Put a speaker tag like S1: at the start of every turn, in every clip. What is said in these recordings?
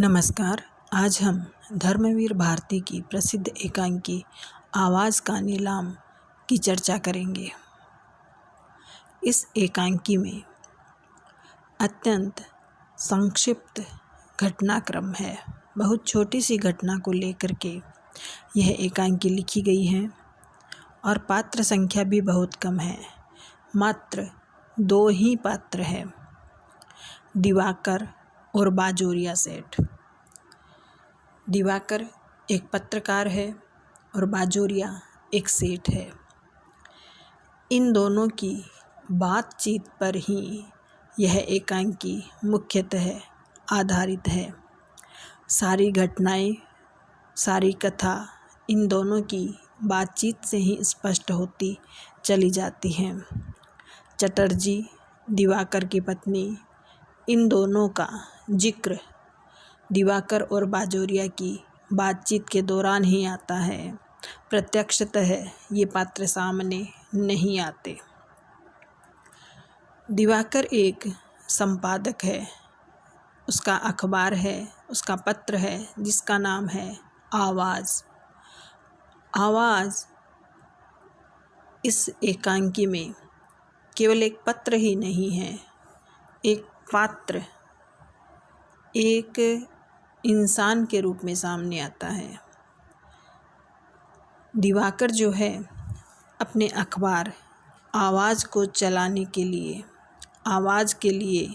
S1: नमस्कार। आज हम धर्मवीर भारती की प्रसिद्ध एकांकी आवाज़ का नीलाम की चर्चा करेंगे। इस एकांकी में अत्यंत संक्षिप्त घटनाक्रम है। बहुत छोटी सी घटना को लेकर के यह एकांकी लिखी गई है और पात्र संख्या भी बहुत कम है। मात्र 2 ही पात्र हैं, दिवाकर और बाजोरिया सेठ। दिवाकर एक पत्रकार है और बाजोरिया एक सेठ है। इन दोनों की बातचीत पर ही यह एकांकी मुख्यतः आधारित है। सारी घटनाएं, सारी कथा इन दोनों की बातचीत से ही स्पष्ट होती चली जाती हैं। चटर्जी, दिवाकर की पत्नी, इन दोनों का जिक्र दिवाकर और बाजोरिया की बातचीत के दौरान ही आता है। प्रत्यक्षतः ये पात्र सामने नहीं आते। दिवाकर एक संपादक है, उसका अखबार है, उसका पत्र है जिसका नाम है आवाज़। आवाज़ इस एकांकी में केवल एक पत्र ही नहीं है, एक पात्र, एक इंसान के रूप में सामने आता है। दिवाकर जो है अपने अखबार आवाज़ को चलाने के लिए, आवाज़ के लिए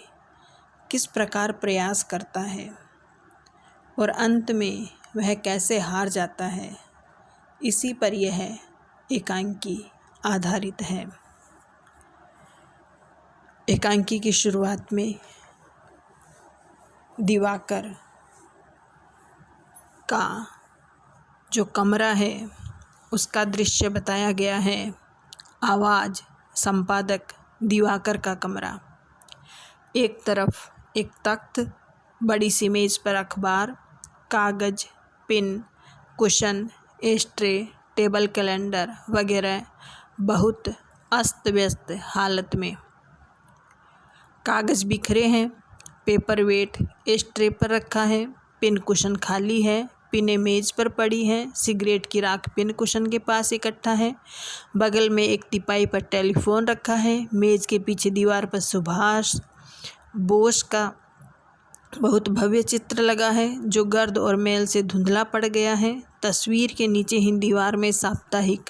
S1: किस प्रकार प्रयास करता है और अंत में वह कैसे हार जाता है, इसी पर यह एकांकी आधारित है। एकांकी की शुरुआत में दिवाकर का जो कमरा है उसका दृश्य बताया गया है। आवाज़ संपादक दिवाकर का कमरा। एक तरफ एक तख्त, बड़ी सी मेज़ पर अखबार, कागज़, pen, cushion, ashtray, table calendar वगैरह बहुत अस्त व्यस्त हालत में। कागज़ बिखरे हैं, पेपर वेट एस्ट्रे पर रखा है, पिन कुशन खाली है, पिनें मेज़ पर पड़ी हैं, सिगरेट की राख पिन कुशन के पास इकट्ठा है। बगल में एक तिपाई पर टेलीफोन रखा है। मेज़ के पीछे दीवार पर सुभाष बोस का बहुत भव्य चित्र लगा है जो गर्द और मैल से धुंधला पड़ गया है। तस्वीर के नीचे ही दीवार में साप्ताहिक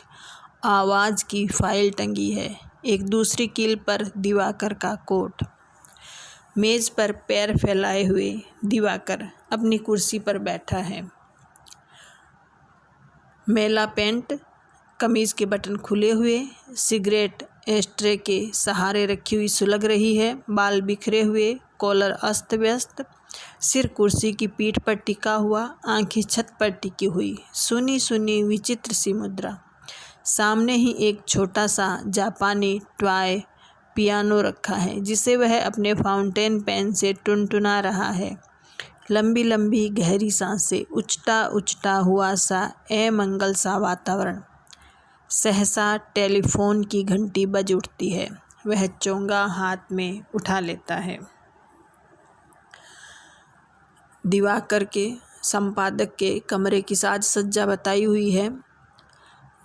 S1: आवाज़ की फाइल टंगी है। एक दूसरी कील पर दिवाकर का कोट। मेज़ पर पैर फैलाए हुए दिवाकर अपनी कुर्सी पर बैठा है। मैला पैंट, कमीज़ के बटन खुले हुए, सिगरेट एस्ट्रे के सहारे रखी हुई सुलग रही है। बाल बिखरे हुए, कॉलर अस्त व्यस्त, सिर कुर्सी की पीठ पर टिका हुआ, आंखें छत पर टिकी हुई, सुनी सुनी विचित्र सी मुद्रा। सामने ही एक छोटा सा जापानी टॉय पियानो रखा है जिसे वह अपने फाउंटेन पेन से टुनटुना रहा है। लंबी लंबी गहरी सांसें, उचटा उचटा हुआ सा अमंगल सा वातावरण। सहसा टेलीफोन की घंटी बज उठती है। वह चोंगा हाथ में उठा लेता है। दिवाकर के संपादक के कमरे की साज सज्जा बताई हुई है।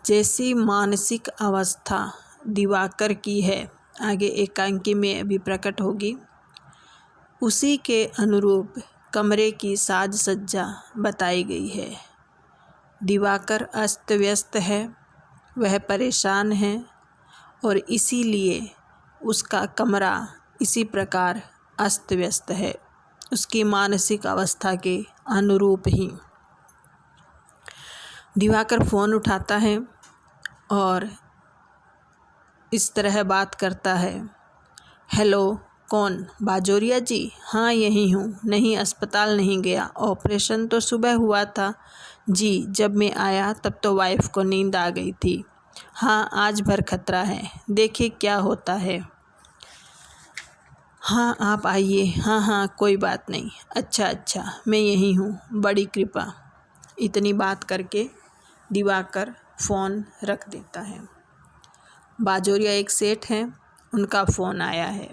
S1: जैसी मानसिक अवस्था दिवाकर की है, आगे एकांकी में अभी प्रकट होगी, उसी के अनुरूप कमरे की साज सज्जा बताई गई है। दिवाकर अस्त व्यस्त है, वह परेशान है और इसीलिए उसका कमरा इसी प्रकार अस्त व्यस्त है, उसकी मानसिक अवस्था के अनुरूप ही। दिवाकर फ़ोन उठाता है और इस तरह बात करता है। हेलो, कौन? बाजोरिया जी? हाँ, यही हूँ। नहीं, अस्पताल नहीं गया, ऑपरेशन तो सुबह हुआ था। जी, जब मैं आया तब तो वाइफ को नींद आ गई थी। हाँ, आज भर खतरा है, देखिए क्या होता है। हाँ, आप आइए। हाँ हाँ, कोई बात नहीं। अच्छा, मैं यही हूँ, बड़ी कृपा। इतनी बात करके दिवाकर फ़ोन रख देता है। बाजोरिया एक सेठ हैं, उनका फ़ोन आया है।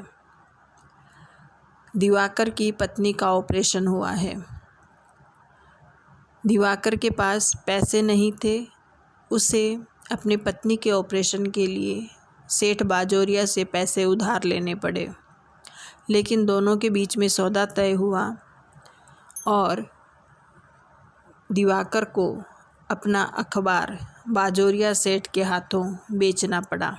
S1: दिवाकर की पत्नी का ऑपरेशन हुआ है। दिवाकर के पास पैसे नहीं थे। उसे अपनी पत्नी के ऑपरेशन के लिए सेठ बाजोरिया से पैसे उधार लेने पड़े, लेकिन दोनों के बीच में सौदा तय हुआ और दिवाकर को अपना अखबार बाजोरिया सेठ के हाथों बेचना पड़ा।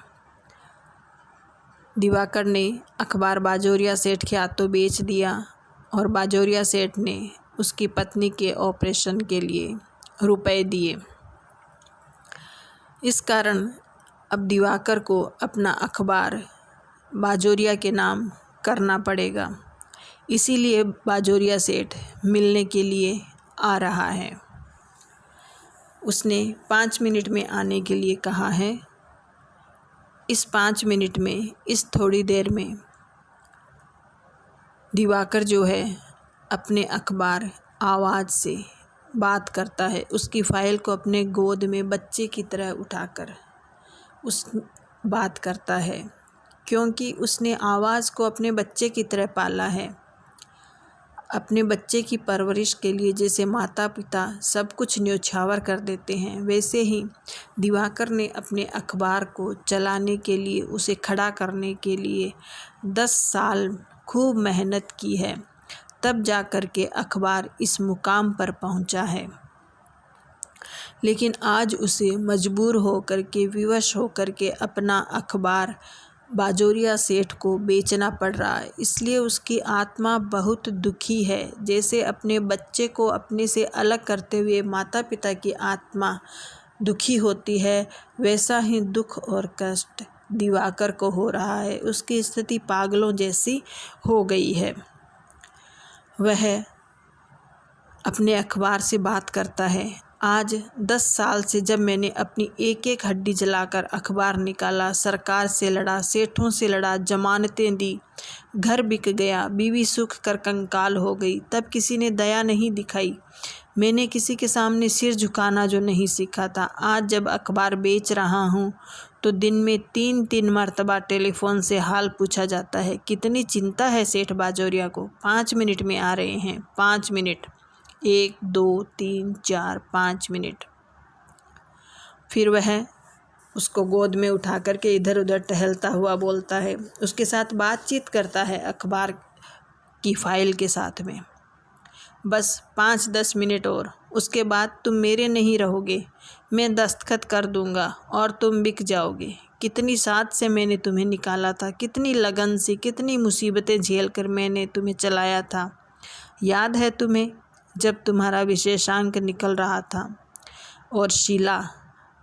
S1: दिवाकर ने अखबार बाजोरिया सेठ के हाथों बेच दिया और बाजोरिया सेठ ने उसकी पत्नी के ऑपरेशन के लिए रुपए दिए। इस कारण अब दिवाकर को अपना अखबार बाजोरिया के नाम करना पड़ेगा। इसीलिए बाजोरिया सेठ मिलने के लिए आ रहा है। उसने 5 मिनट में आने के लिए कहा है। इस 5 मिनट में, इस थोड़ी देर में दिवाकर जो है अपने अखबार आवाज़ से बात करता है। उसकी फ़ाइल को अपने गोद में बच्चे की तरह उठाकर उस बात करता है, क्योंकि उसने आवाज़ को अपने बच्चे की तरह पाला है। अपने बच्चे की परवरिश के लिए जैसे माता पिता सब कुछ न्योछावर कर देते हैं, वैसे ही दिवाकर ने अपने अखबार को चलाने के लिए, उसे खड़ा करने के लिए 10 साल खूब मेहनत की है। तब जा कर के अखबार इस मुकाम पर पहुंचा है। लेकिन आज उसे मजबूर होकर के, विवश होकर के अपना अखबार बाजोरिया सेठ को बेचना पड़ रहा है। इसलिए उसकी आत्मा बहुत दुखी है। जैसे अपने बच्चे को अपने से अलग करते हुए माता पिता की आत्मा दुखी होती है, वैसा ही दुख और कष्ट दिवाकर को हो रहा है। उसकी स्थिति पागलों जैसी हो गई है। वह अपने अखबार से बात करता है। आज 10 साल से जब मैंने अपनी एक एक हड्डी जलाकर अखबार निकाला, सरकार से लड़ा, सेठों से लड़ा, जमानतें दी, घर बिक गया, बीवी सूख कर कंकाल हो गई, तब किसी ने दया नहीं दिखाई। मैंने किसी के सामने सिर झुकाना जो नहीं सीखा था। आज जब अखबार बेच रहा हूँ तो दिन में 3-3 मरतबा टेलीफोन से हाल पूछा जाता है। कितनी चिंता है सेठ बाजोरिया को। 5 मिनट में आ रहे हैं, 5 मिनट, 1 2 3 4 5 मिनट। फिर वह उसको गोद में उठा करके इधर उधर टहलता हुआ बोलता है, उसके साथ बातचीत करता है अखबार की फ़ाइल के साथ में। बस 5-10 मिनट और, उसके बाद तुम मेरे नहीं रहोगे। मैं दस्तखत कर दूंगा और तुम बिक जाओगे। कितनी साथ से मैंने तुम्हें निकाला था, कितनी लगन से, कितनी मुसीबतें झेल कर मैंने तुम्हें चलाया था। याद है तुम्हें जब तुम्हारा विशेषांक निकल रहा था और शीला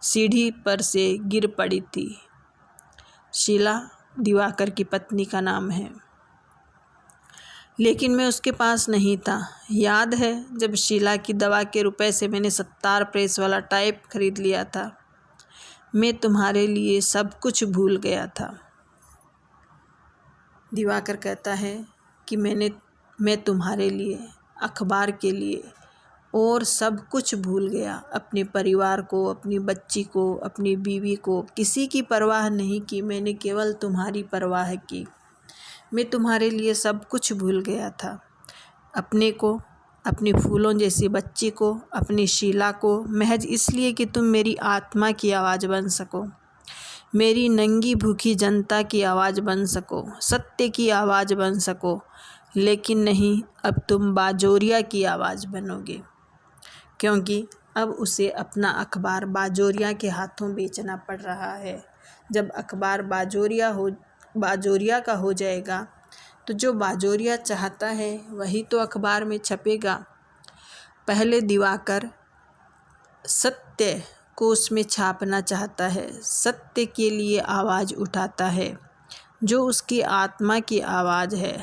S1: सीढ़ी पर से गिर पड़ी थी। शीला दिवाकर की पत्नी का नाम है, लेकिन मैं उसके पास नहीं था। याद है जब शीला की दवा के रुपए से मैंने 70 प्रेस वाला टाइप खरीद लिया था। मैं तुम्हारे लिए सब कुछ भूल गया था। दिवाकर कहता है कि मैं तुम्हारे लिए, अखबार के लिए और सब कुछ भूल गया। अपने परिवार को, अपनी बच्ची को, अपनी बीवी को, किसी की परवाह नहीं की। मैंने केवल तुम्हारी परवाह की। मैं तुम्हारे लिए सब कुछ भूल गया था। अपने को, अपनी फूलों जैसी बच्ची को, अपनी शीला को, महज इसलिए कि तुम मेरी आत्मा की आवाज़ बन सको, मेरी नंगी भूखी जनता की आवाज़ बन सको, सत्य की आवाज़ बन सको। लेकिन नहीं, अब तुम बाजोरिया की आवाज़ बनोगे, क्योंकि अब उसे अपना अखबार बाजोरिया के हाथों बेचना पड़ रहा है। जब अखबार बाजोरिया का हो जाएगा तो जो बाजोरिया चाहता है वही तो अखबार में छपेगा। पहले दिवाकर सत्य को उसमें छापना चाहता है, सत्य के लिए आवाज़ उठाता है, जो उसकी आत्मा की आवाज़ है।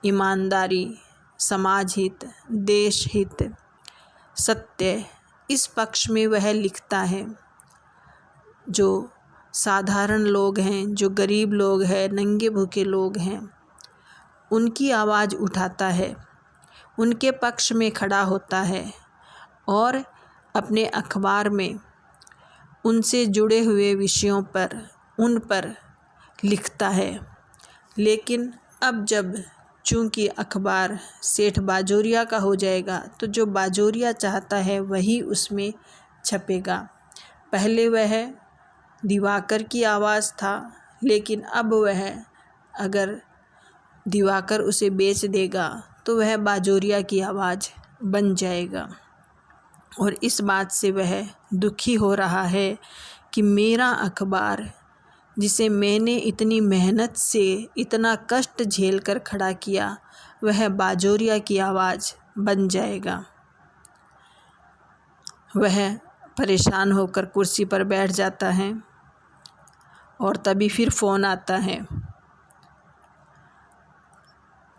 S1: ईमानदारी, समाज हित, देश हित, सत्य, इस पक्ष में वह लिखता है। जो साधारण लोग हैं, जो गरीब लोग हैं, नंगे भूखे लोग हैं, उनकी आवाज़ उठाता है, उनके पक्ष में खड़ा होता है और अपने अखबार में उनसे जुड़े हुए विषयों पर, उन पर लिखता है। लेकिन अब जब चूँकि अखबार सेठ बाजोरिया का हो जाएगा तो जो बाजोरिया चाहता है वही उसमें छपेगा। पहले वह दिवाकर की आवाज़ था, लेकिन अब वह अगर दिवाकर उसे बेच देगा तो वह बाजोरिया की आवाज़ बन जाएगा। और इस बात से वह दुखी हो रहा है कि मेरा अखबार, जिसे मैंने इतनी मेहनत से इतना कष्ट झेल कर खड़ा किया, वह बाजोरिया की आवाज़ बन जाएगा। वह परेशान होकर कुर्सी पर बैठ जाता है और तभी फिर फ़ोन आता है।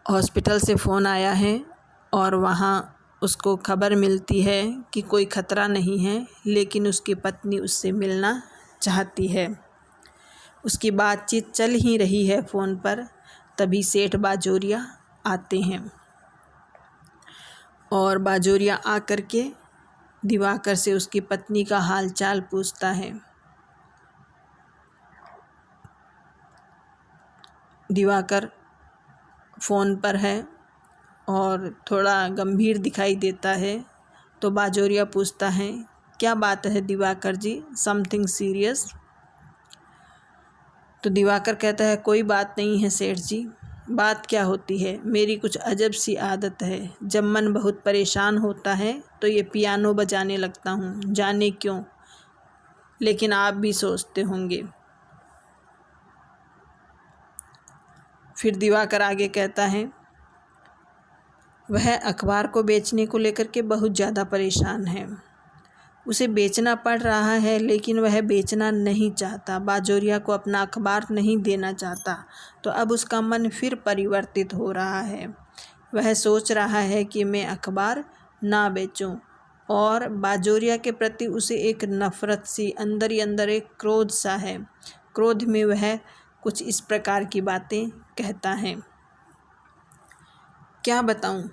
S1: हॉस्पिटल से फ़ोन आया है और वहाँ उसको खबर मिलती है कि कोई ख़तरा नहीं है, लेकिन उसकी पत्नी उससे मिलना चाहती है। उसकी बातचीत चल ही रही है फ़ोन पर, तभी सेठ बाजोरिया आते हैं और बाजोरिया आकर के दिवाकर से उसकी पत्नी का हाल चाल पूछता है। दिवाकर फ़ोन पर है और थोड़ा गंभीर दिखाई देता है, तो बाजोरिया पूछता है, क्या बात है दिवाकर जी, समथिंग सीरियस? तो दिवाकर कहता है, कोई बात नहीं है सेठ जी। बात क्या होती है? मेरी कुछ अजब सी आदत है, जब मन बहुत परेशान होता है तो ये पियानो बजाने लगता हूँ, जाने क्यों, लेकिन आप भी सोचते होंगे। फिर दिवाकर आगे कहता है, वह अखबार को बेचने को लेकर के बहुत ज़्यादा परेशान है। उसे बेचना पड़ रहा है, लेकिन वह बेचना नहीं चाहता, बाजोरिया को अपना अखबार नहीं देना चाहता। तो अब उसका मन फिर परिवर्तित हो रहा है। वह सोच रहा है कि मैं अखबार ना बेचूं, और बाजोरिया के प्रति उसे एक नफ़रत सी, अंदर ही अंदर एक क्रोध सा है। क्रोध में वह कुछ इस प्रकार की बातें कहता है, क्या बताऊं?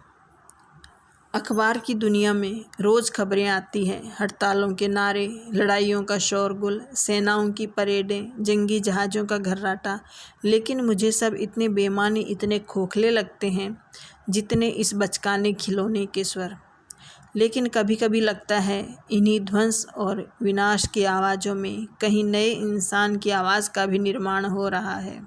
S1: अखबार की दुनिया में रोज़ खबरें आती हैं, हड़तालों के नारे, लड़ाइयों का शोरगुल, सेनाओं की परेडें, जंगी जहाज़ों का घर्राटा, लेकिन मुझे सब इतने बेमानी, इतने खोखले लगते हैं जितने इस बचकाने खिलौने के स्वर। लेकिन कभी कभी लगता है इन्हीं ध्वंस और विनाश की आवाज़ों में कहीं नए इंसान की आवाज़ का भी निर्माण हो रहा है।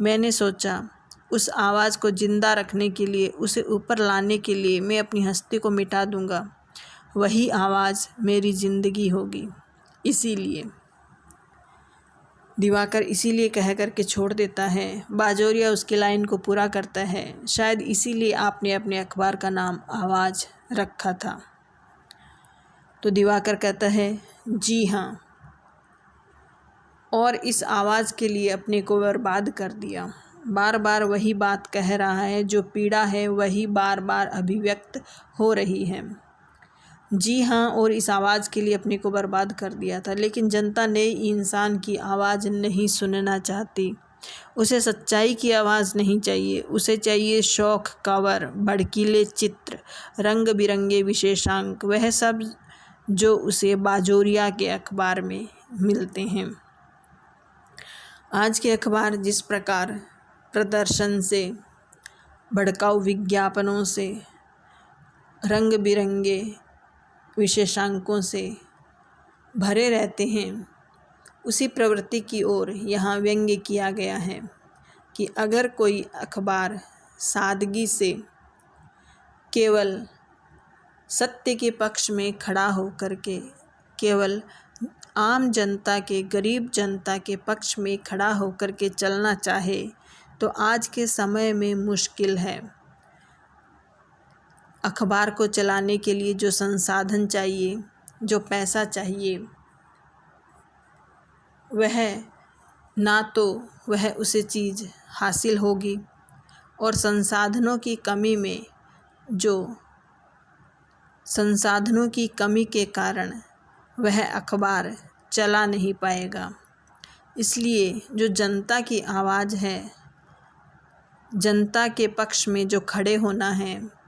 S1: मैंने सोचा, उस आवाज़ को ज़िंदा रखने के लिए, उसे ऊपर लाने के लिए मैं अपनी हस्ती को मिटा दूंगा। वही आवाज़ मेरी ज़िंदगी होगी। इसीलिए दिवाकर इसीलिए कह कर के छोड़ देता है। बाजोरिया उसकी लाइन को पूरा करता है, शायद इसीलिए आपने अपने अखबार का नाम आवाज़ रखा था। तो दिवाकर कहता है, जी हाँ, और इस आवाज़ के लिए अपने को बर्बाद कर दिया। बार बार वही बात कह रहा है, जो पीड़ा है वही बार बार अभिव्यक्त हो रही है। जी हाँ, और इस आवाज़ के लिए अपने को बर्बाद कर दिया था, लेकिन जनता नए इंसान की आवाज़ नहीं सुनना चाहती। उसे सच्चाई की आवाज़ नहीं चाहिए, उसे चाहिए शौक, कवर, भड़कीले चित्र, रंग बिरंगे विशेषांक, वह सब जो उसे बाजोरिया के अखबार में मिलते हैं। आज के अखबार जिस प्रकार प्रदर्शन से, भड़काऊ विज्ञापनों से, रंग बिरंगे विशेषांकों से भरे रहते हैं, उसी प्रवृत्ति की ओर यहाँ व्यंग्य किया गया है कि अगर कोई अखबार सादगी से केवल सत्य के पक्ष में खड़ा होकर के, केवल आम जनता के, गरीब जनता के पक्ष में खड़ा होकर के चलना चाहे तो आज के समय में मुश्किल है। अखबार को चलाने के लिए जो संसाधन चाहिए, जो पैसा चाहिए, वह ना तो वह उसे चीज़ हासिल होगी, और संसाधनों की कमी के कारण वह अखबार चला नहीं पाएगा। इसलिए जो जनता की आवाज़ है, जनता के पक्ष में जो खड़े होना है,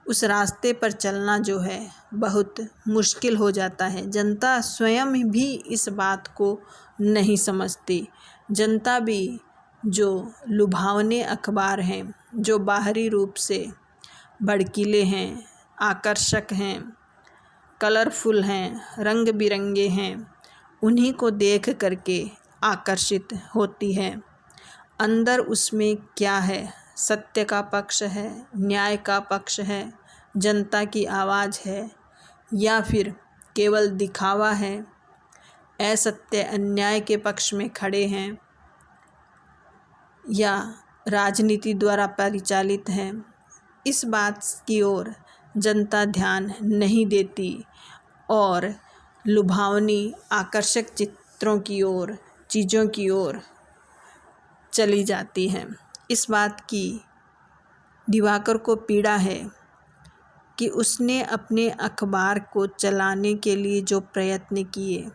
S1: उस रास्ते पर चलना जो है बहुत मुश्किल हो जाता है। जनता स्वयं भी इस बात को नहीं समझती। जनता भी जो लुभावने अखबार हैं, जो बाहरी रूप से भड़कीले हैं, आकर्षक हैं, कलरफुल हैं, रंग बिरंगे हैं, उन्हीं को देख करके आकर्षित होती है। अंदर उसमें क्या है? सत्य का पक्ष है, न्याय का पक्ष है, जनता की आवाज़ है, या फिर केवल दिखावा है, असत्य अन्याय के पक्ष में खड़े हैं, या राजनीति द्वारा परिचालित हैं। इस बात की ओर जनता ध्यान नहीं देती और लुभावनी आकर्षक चित्रों की ओर, चीज़ों की ओर चली जाती है। इस बात की दिवाकर को पीड़ा है कि उसने अपने अखबार को चलाने के लिए जो प्रयत्न किए,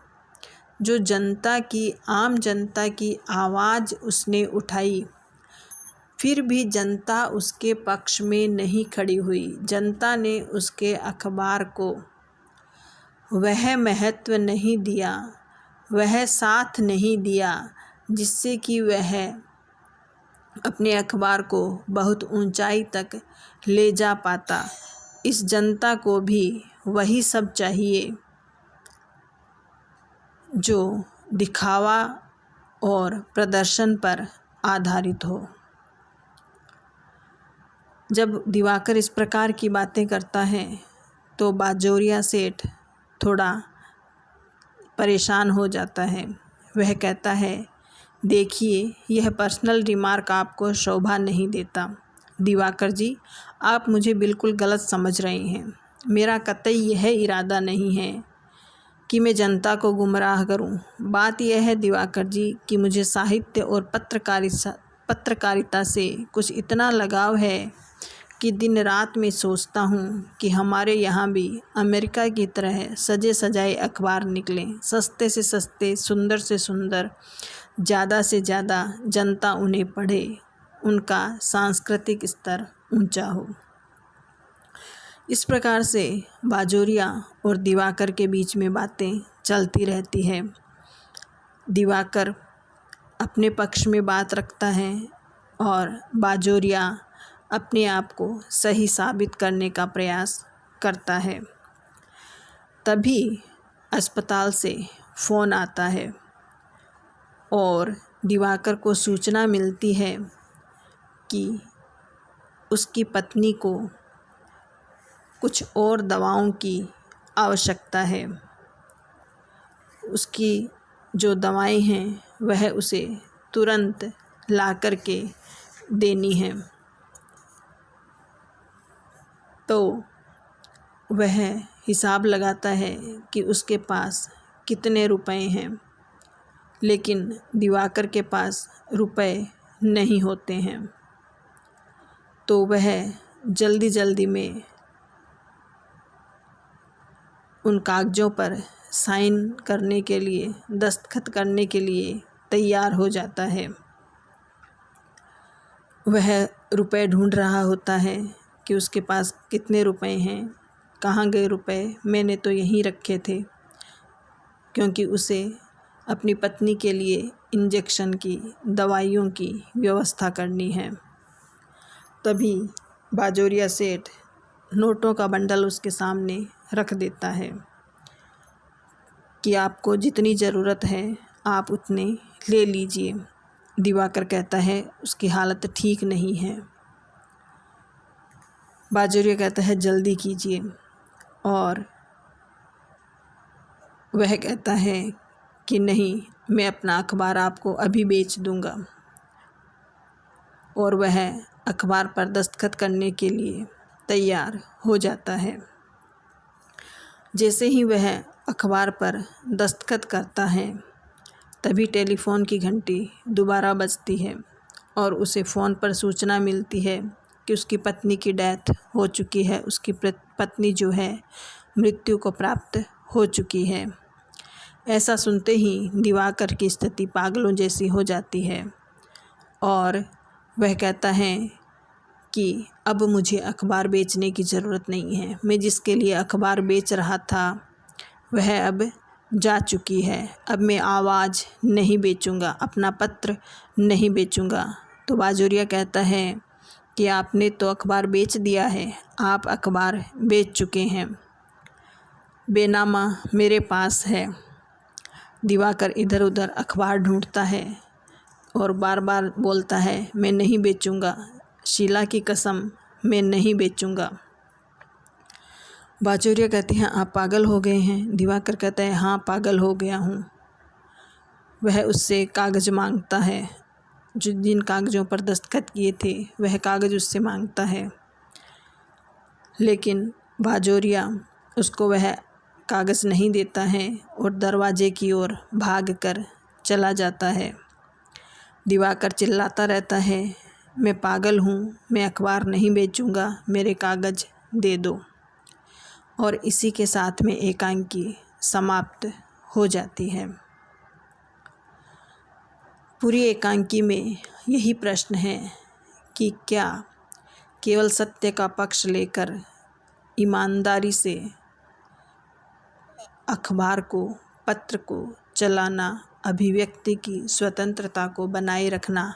S1: जो जनता की, आम जनता की आवाज़ उसने उठाई, फिर भी जनता उसके पक्ष में नहीं खड़ी हुई। जनता ने उसके अखबार को वह महत्व नहीं दिया, वह साथ नहीं दिया जिससे कि वह अपने अखबार को बहुत ऊंचाई तक ले जा पाता। इस जनता को भी वही सब चाहिए जो दिखावा और प्रदर्शन पर आधारित हो। जब दिवाकर इस प्रकार की बातें करता है तो बाजोरिया सेठ थोड़ा परेशान हो जाता है। वह कहता है, देखिए, यह पर्सनल रिमार्क आपको शोभा नहीं देता। दिवाकर जी, आप मुझे बिल्कुल गलत समझ रहे हैं। मेरा कतई यह इरादा नहीं है कि मैं जनता को गुमराह करूं। बात यह है दिवाकर जी कि मुझे साहित्य और पत्रकारिता से कुछ इतना लगाव है कि दिन रात मैं सोचता हूँ कि हमारे यहाँ भी अमेरिका की तरह सजे सजाए अखबार निकलें, सस्ते से सस्ते, सुंदर से सुंदर, ज़्यादा से ज़्यादा जनता उन्हें पढ़े, उनका सांस्कृतिक स्तर ऊंचा हो। इस प्रकार से बाजोरिया और दिवाकर के बीच में बातें चलती रहती है। दिवाकर अपने पक्ष में बात रखता है और बाजोरिया अपने आप को सही साबित करने का प्रयास करता है। तभी अस्पताल से फ़ोन आता है और दिवाकर को सूचना मिलती है कि उसकी पत्नी को कुछ और दवाओं की आवश्यकता है। उसकी जो दवाएं हैं वह उसे तुरंत ला कर के देनी है। तो वह हिसाब लगाता है कि उसके पास कितने रुपए हैं, लेकिन दिवाकर के पास रुपए नहीं होते हैं। तो वह जल्दी जल्दी में उन कागज़ों पर साइन करने के लिए, दस्तखत करने के लिए तैयार हो जाता है। वह रुपए ढूंढ रहा होता है कि उसके पास कितने रुपए हैं, कहाँ गए रुपए, मैंने तो यहीं रखे थे, क्योंकि उसे अपनी पत्नी के लिए इंजेक्शन की, दवाइयों की व्यवस्था करनी है। तभी बाजोरिया सेठ नोटों का बंडल उसके सामने रख देता है कि आपको जितनी ज़रूरत है आप उतने ले लीजिए। दिवाकर कहता है उसकी हालत ठीक नहीं है। बाजोरिया कहता है जल्दी कीजिए, और वह कहता है कि नहीं, मैं अपना अखबार आपको अभी बेच दूंगा। और वह अखबार पर दस्तखत करने के लिए तैयार हो जाता है। जैसे ही वह अखबार पर दस्तखत करता है तभी टेलीफ़ोन की घंटी दोबारा बजती है और उसे फ़ोन पर सूचना मिलती है कि उसकी पत्नी की डेथ हो चुकी है। उसकी पत्नी जो है मृत्यु को प्राप्त हो चुकी है। ऐसा सुनते ही दिवाकर की स्थिति पागलों जैसी हो जाती है और वह कहता है कि अब मुझे अखबार बेचने की ज़रूरत नहीं है। मैं जिसके लिए अखबार बेच रहा था वह अब जा चुकी है। अब मैं आवाज़ नहीं बेचूंगा, अपना पत्र नहीं बेचूंगा। तो बाजोरिया कहता है कि आपने तो अखबार बेच दिया है, आप अखबार बेच चुके हैं। बेनामा मेरे पास है। दिवाकर इधर उधर अखबार ढूंढता है और बार बार बोलता है, मैं नहीं बेचूंगा, शीला की कसम, मैं नहीं बेचूंगा। बाजोरिया कहते हैं, आप पागल हो गए हैं। दिवाकर कहता है, हाँ पागल हो गया हूँ। वह उससे कागज़ मांगता है, जो जिन कागज़ों पर दस्तखत किए थे वह कागज़ उससे मांगता है, लेकिन बाजोरिया उसको वह कागज़ नहीं देता है और दरवाजे की ओर भागकर चला जाता है। दिवाकर चिल्लाता रहता है, मैं पागल हूँ, मैं अखबार नहीं बेचूंगा, मेरे कागज़ दे दो। और इसी के साथ में एकांकी समाप्त हो जाती है। पूरी एकांकी में यही प्रश्न है कि क्या केवल सत्य का पक्ष लेकर ईमानदारी से अखबार को, पत्र को चलाना, अभिव्यक्ति की स्वतंत्रता को बनाए रखना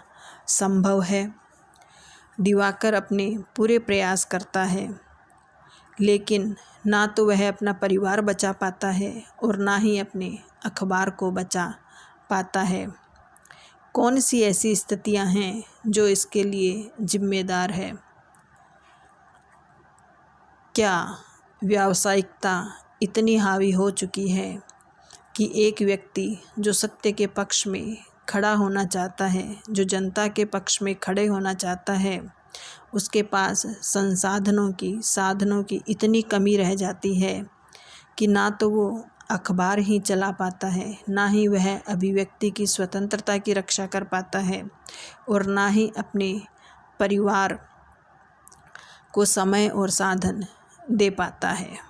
S1: संभव है। दिवाकर अपने पूरे प्रयास करता है, लेकिन ना तो वह अपना परिवार बचा पाता है और ना ही अपने अखबार को बचा पाता है। कौन सी ऐसी स्थितियां हैं जो इसके लिए जिम्मेदार है? क्या व्यावसायिकता इतनी हावी हो चुकी है कि एक व्यक्ति जो सत्य के पक्ष में खड़ा होना चाहता है, जो जनता के पक्ष में खड़े होना चाहता है, उसके पास साधनों की इतनी कमी रह जाती है कि ना तो वो अखबार ही चला पाता है, ना ही वह अभिव्यक्ति की स्वतंत्रता की रक्षा कर पाता है और ना ही अपने परिवार को समय और साधन दे पाता है।